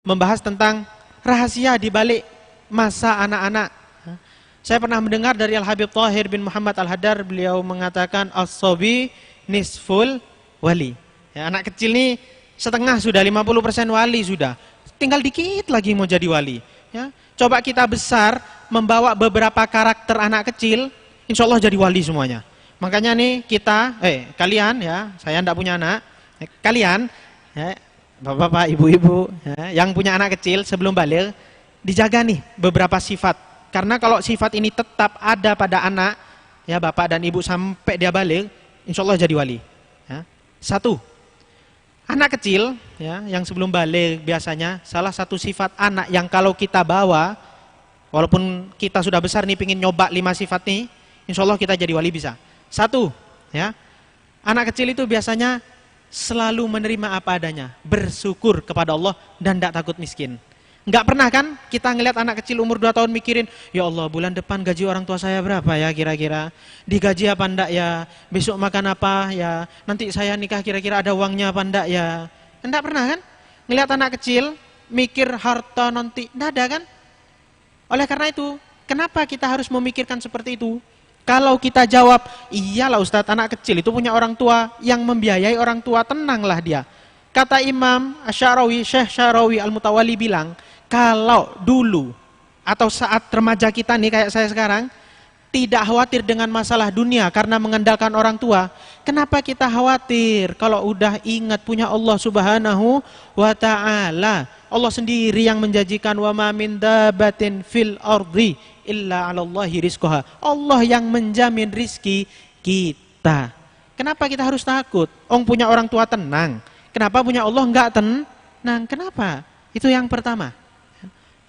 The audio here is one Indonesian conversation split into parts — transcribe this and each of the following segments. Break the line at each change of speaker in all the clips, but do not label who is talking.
membahas tentang rahasia di balik masa anak-anak. Saya pernah mendengar dari Al-Habib Thahir bin Muhammad Al-Haddar, beliau mengatakan as-sabi nisful wali. Ya, anak kecil ini setengah sudah, 50% wali sudah. Tinggal dikit lagi mau jadi wali. Ya, coba kita besar membawa beberapa karakter anak kecil, insya Allah jadi wali semuanya. Makanya nih kita, kalian ya, saya tidak punya anak, kalian, ya, bapak-bapak, ibu-ibu, ya, yang punya anak kecil sebelum balik, dijaga nih beberapa sifat. Karena kalau sifat ini tetap ada pada anak, ya bapak dan ibu sampai dia balik, insya Allah jadi wali. Ya. Satu, anak kecil, ya, yang sebelum balik biasanya salah satu sifat anak yang kalau kita bawa, walaupun kita sudah besar nih pingin nyoba 5 sifat nih, insya Allah kita jadi wali bisa. Satu, ya, anak kecil itu biasanya selalu menerima apa adanya, bersyukur kepada Allah dan tidak takut miskin. Enggak pernah kan kita ngelihat anak kecil umur 2 tahun mikirin, ya Allah bulan depan gaji orang tua saya berapa ya kira-kira, digaji apa enggak ya, besok makan apa ya, nanti saya nikah kira-kira ada uangnya apa enggak ya. Enggak pernah kan ngelihat anak kecil mikir harta nanti, enggak ada kan. Oleh karena itu, kenapa kita harus memikirkan seperti itu? Kalau kita jawab, iyalah Ustadz, anak kecil itu punya orang tua yang membiayai orang tua, tenanglah dia. Kata Imam Asy-Syarawi, Syekh Syarawi Al-Mutawalli bilang, kalau dulu atau saat remaja kita nih kayak saya sekarang, tidak khawatir dengan masalah dunia karena mengandalkan orang tua, kenapa kita khawatir kalau udah ingat punya Allah Subhanahu wa Ta'ala? Allah sendiri yang menjanjikan wa ma min dabatin fil ardi illa 'alallahi rizquha. Allah yang menjamin rizki kita. Kenapa kita harus takut? Punya orang tua tenang. Kenapa punya Allah enggak tenang? Kenapa? Itu yang pertama.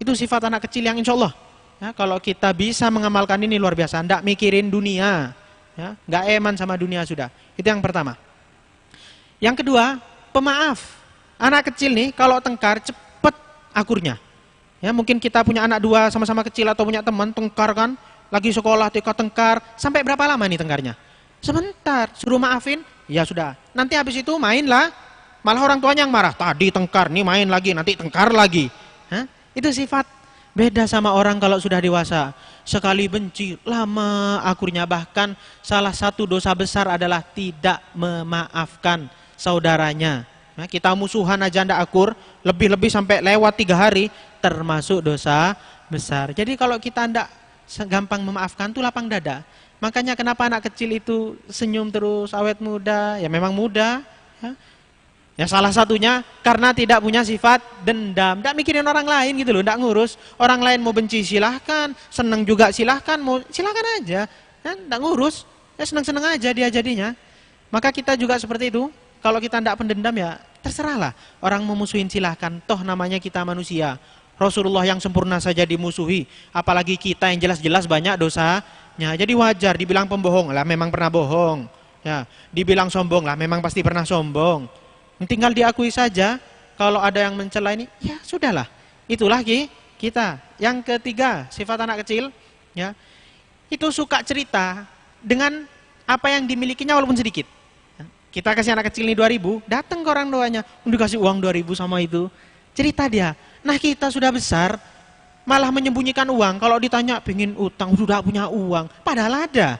Itu sifat anak kecil yang insya Allah, ya, kalau kita bisa mengamalkan ini luar biasa. Enggak mikirin dunia, ya, enggak eman sama dunia sudah. Itu yang pertama. Yang kedua, pemaaf. Anak kecil nih kalau tengkar cepet akurnya. Ya, mungkin kita punya anak 2 sama-sama kecil atau punya teman tengkar kan, lagi sekolah TK tengkar, sampai berapa lama nih tengkarnya? Sebentar, suruh maafin, ya sudah. Nanti habis itu mainlah, malah orang tuanya yang marah. Tadi tengkar, nih main lagi, nanti tengkar lagi. Hah? Itu sifat beda sama orang kalau sudah dewasa. Sekali benci, lama akurnya. Bahkan salah satu dosa besar adalah tidak memaafkan saudaranya. Nah, kita musuhan aja ndak akur, lebih-lebih sampai lewat 3 hari, termasuk dosa besar. Jadi kalau kita ndak gampang memaafkan tuh lapang dada. Makanya kenapa anak kecil itu senyum terus, awet muda, ya memang muda. Ya salah satunya karena tidak punya sifat dendam, tidak mikirin orang lain gitu loh, tidak ngurus. Orang lain mau benci silahkan, senang juga silahkan, mau silahkan aja, ya, tidak ngurus, ya senang-senang aja dia jadinya. Maka kita juga seperti itu, kalau kita tidak pendendam ya terserahlah. Orang mau musuhin silahkan, toh namanya kita manusia. Rasulullah yang sempurna saja dimusuhi, apalagi kita yang jelas-jelas banyak dosanya. Jadi wajar dibilang pembohong, lah memang pernah bohong. Ya, dibilang sombong, lah memang pasti pernah sombong. Tinggal diakui saja. Kalau ada yang mencela ini, ya sudahlah. Itulah kita. Yang ketiga, sifat anak kecil, ya, itu suka cerita dengan apa yang dimilikinya walaupun sedikit. Kita kasih anak kecil ini 2.000, datang ke orang tuanya, dikasih uang 2.000 sama itu. Cerita dia. Nah kita sudah besar, malah menyembunyikan uang. Kalau ditanya pengen utang, sudah punya uang, padahal ada.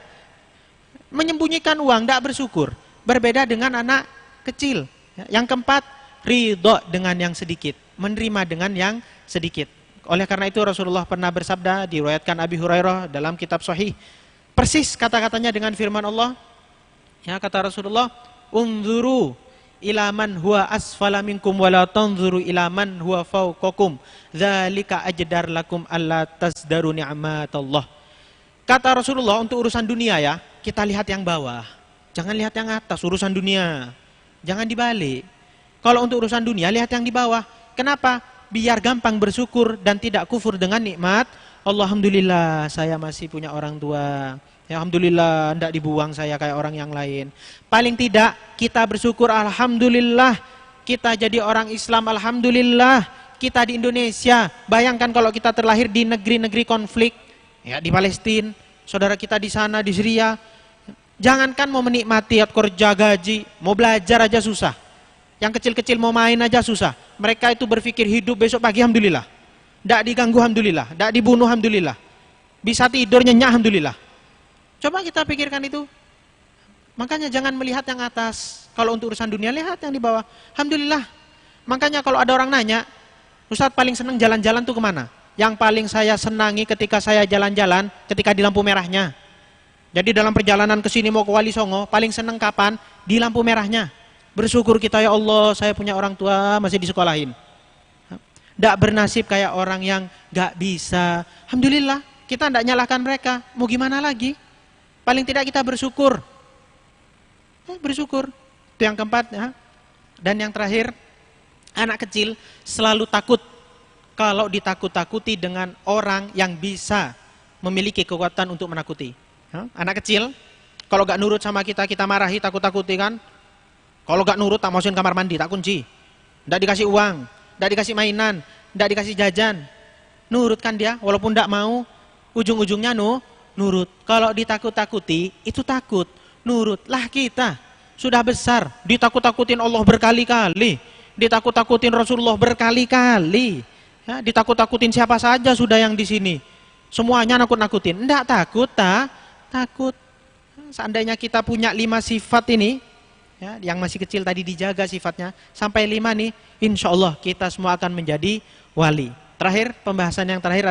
Menyembunyikan uang, tidak bersyukur. Berbeda dengan anak kecil. Yang keempat, ridho dengan yang sedikit, menerima dengan yang sedikit. Oleh karena itu Rasulullah pernah bersabda, diriwayatkan Abi Hurairah dalam kitab Sahih, persis kata-katanya dengan firman Allah. Ya, kata Rasulullah, unzuru ila man huwa asfala minkum wa la tanzuru ila man huwa fawqakum, dzalika ajdar lakum alla tasdaru ni'matallah. Kata Rasulullah, untuk urusan dunia ya, kita lihat yang bawah, jangan lihat yang atas. Urusan dunia jangan dibalik. Kalau untuk urusan dunia, lihat yang di bawah. Kenapa? Biar gampang bersyukur dan tidak kufur dengan nikmat. Alhamdulillah saya masih punya orang tua. Ya, alhamdulillah tidak dibuang saya kayak orang yang lain. Paling tidak kita bersyukur, alhamdulillah kita jadi orang Islam, alhamdulillah kita di Indonesia. Bayangkan kalau kita terlahir di negeri-negeri konflik, ya di Palestina, saudara kita di sana di Syria. Jangankan mau menikmati kerja gaji, mau belajar aja susah. Yang kecil-kecil mau main aja susah. Mereka itu berpikir hidup besok pagi alhamdulillah. Tidak diganggu alhamdulillah, tidak dibunuh alhamdulillah. Bisa tidur nyenyak alhamdulillah. Coba kita pikirkan itu. Makanya jangan melihat yang atas. Kalau untuk urusan dunia, lihat yang di bawah. Alhamdulillah. Makanya kalau ada orang nanya, Ustadz paling senang jalan-jalan tuh kemana? Yang paling saya senangi ketika saya jalan-jalan, ketika di lampu merahnya. Jadi dalam perjalanan ke sini mau ke Wali Songo, paling senang kapan? Di lampu merahnya. Bersyukur kita, ya Allah, saya punya orang tua masih disekolahin. Tidak bernasib kayak orang yang gak bisa. Alhamdulillah, kita tidak nyalahkan mereka. Mau gimana lagi? Paling tidak kita bersyukur. Bersyukur. Itu yang keempat. Ya. Dan yang terakhir, anak kecil selalu takut kalau ditakut-takuti dengan orang yang bisa memiliki kekuatan untuk menakuti. Ya. Anak kecil, kalau gak nurut sama kita, kita marahi, takut-takuti kan. Kalau gak nurut, tak masukin kamar mandi, tak kunci. Tidak dikasih uang, tidak dikasih mainan, tidak dikasih jajan. Nurut kan dia, walaupun tidak mau, ujung-ujungnya nurut. Kalau ditakut-takuti, itu takut. Nurutlah kita. Sudah besar, ditakut-takutin Allah berkali-kali. Ditakut-takutin Rasulullah berkali-kali. Ya, ditakut-takutin siapa saja sudah yang di sini. Semuanya nakut-nakutin. Tidak takut, takut. Seandainya kita punya 5 sifat ini, ya, yang masih kecil tadi dijaga sifatnya, sampai 5 nih, insya Allah kita semua akan menjadi wali. Terakhir, pembahasan yang terakhir adalah